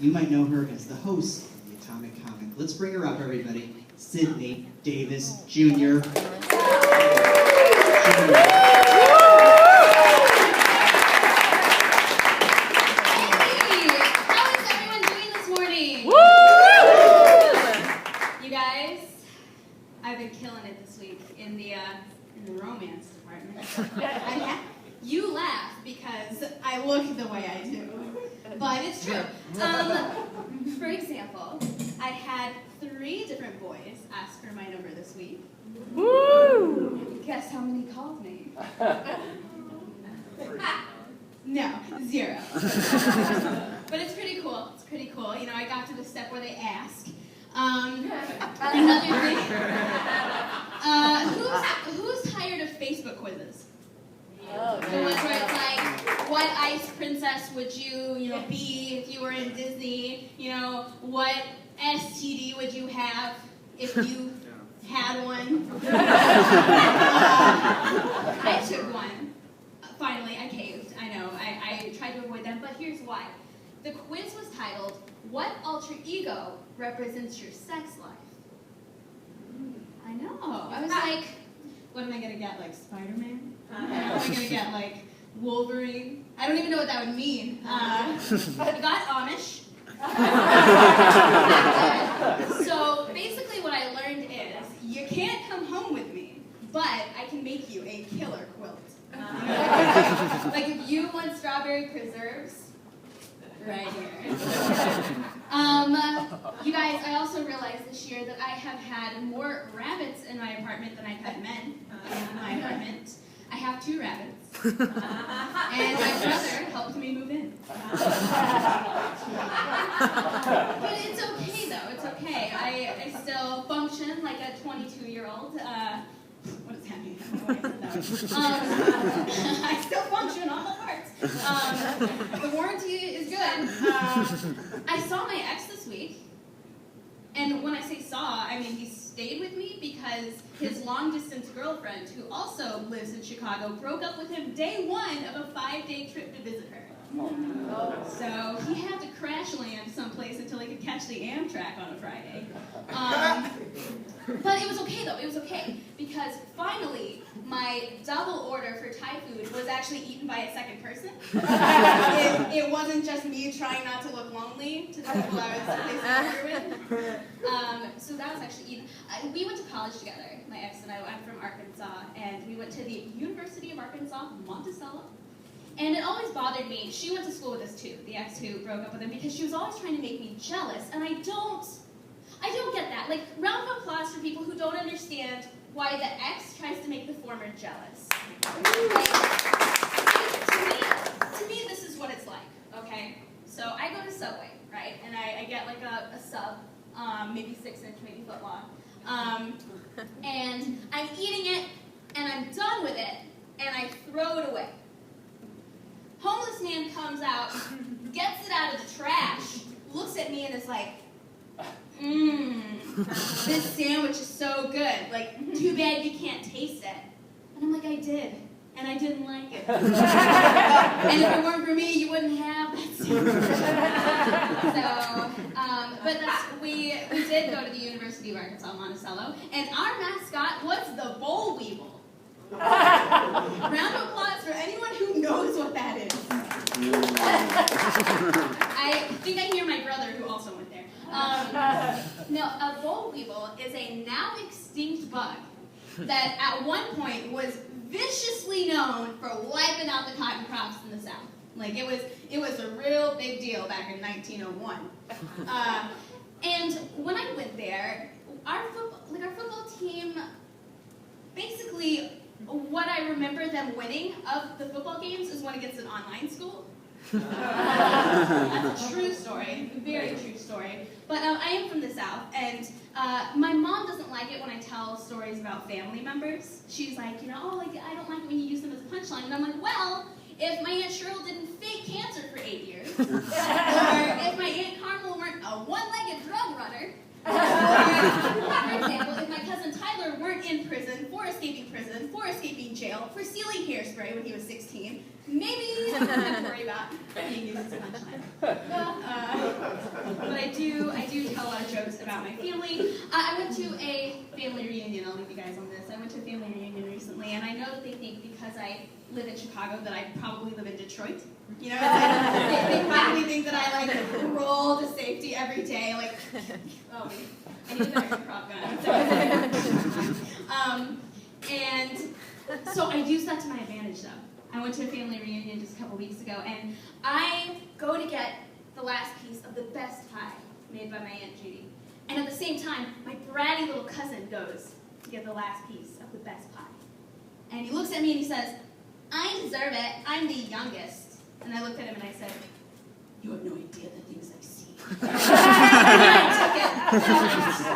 You might know her as the host of the Atomic Comic. Let's bring her up, everybody. Sydney Davis Jr. I've been killing it this week in the romance department. You laugh because I look the way I do, but it's true. For example, I had 3 different boys ask for my number this week. Woo! Guess how many called me? No, 0. But it's pretty cool. It's pretty cool. You know, I got to the step where they ask. Another thing. Who's tired of Facebook quizzes? Oh, the ones where it's like, what ice princess would you be if you were in Disney? You know, what STD would you have if you had one? I took one. Finally, I caved. I know. I tried to avoid them, but here's why. The quiz was titled, "What alter ego represents your sex life?" I know. I was like, what am I going to get, like Spider-Man? Am I going to get, like, Wolverine? I don't even know what that would mean. I got Amish. So basically what I learned is, you can't come home with me, but I can make you a killer quilt. Like if you want strawberry preserves, right here. You guys, I also realized this year that I have had more rabbits in my apartment than I've had men in my apartment. I have 2 rabbits. And my brother helped me move in. But it's okay, though. It's okay. I still function like a 22-year-old. What does that mean? I don't know why I said that. I still function all the parts. The warranty is good. I saw my ex this week. And when I say saw, I mean he stayed with me because his long-distance girlfriend, who also lives in Chicago, broke up with him day 1 of a 5-day trip to visit her. So he had to crash land someplace until he could catch the Amtrak on a Friday. But it was okay, though. It was okay. Because finally, my double order for Thai food was actually eaten by a second person. It wasn't just me trying not to look lonely to the people I was placing order with. So that was actually eaten. We went to college together, my ex and I. I'm from Arkansas, and we went to the University of Arkansas, Monticello. And it always bothered me. She went to school with us too, the ex who broke up with him, because she was always trying to make me jealous, and I don't get that. Like, round of applause for people who don't understand why the ex tries to make the former jealous. Like, to me, this is what it's like, okay? So I go to Subway, right? And I get like a sub, maybe 6-inch, maybe foot long. And I'm eating it, and I'm done with it, and I throw it away. Homeless man comes out, gets it out of the trash, looks at me and is like, this sandwich is so good. Like, too bad you can't taste it. And I'm like, I did. And I didn't like it. And if it weren't for me, you wouldn't have that sandwich. But we did go to the University of Arkansas, Monticello, and our mascot was the boll weevil. Round of applause for anyone who knows what that is. I think I hear my brother who also went there. No, a boll weevil is a now extinct bug that at one point was viciously known for wiping out the cotton crops in the South. Like it was a real big deal back in 1901. And when I went there, our football team, basically, what I remember them winning of the football games is when it gets an online school. That's a true story, very true story. But I am from the South, and my mom doesn't like it when I tell stories about family members. She's like, oh, like I don't like it when you use them as a punchline. And I'm like, well, if my Aunt Cheryl didn't fake cancer for 8 years, or if my Aunt Carmel weren't a one-legged drug runner, or, for example, if my cousin Tyler weren't in prison, for escaping jail, for stealing hairspray when he was 16, maybe I don't have to worry about being used as a punchline. but I do tell a lot of jokes about my family. I went to a family reunion. I'll leave you guys on this. I went to a family reunion recently, and I know that they think because I live in Chicago that I probably live in Detroit. You know, they probably think that I like roll to safety every day. Like, oh, I need a better prop gun. And so I used that to my advantage, though. I went to a family reunion just a couple weeks ago, and I go to get the last piece of the best pie made by my Aunt Judy. And at the same time, my bratty little cousin goes to get the last piece of the best pie. And he looks at me and he says, "I deserve it. I'm the youngest." And I looked at him and I said, "You have no idea the things I see." And I took it.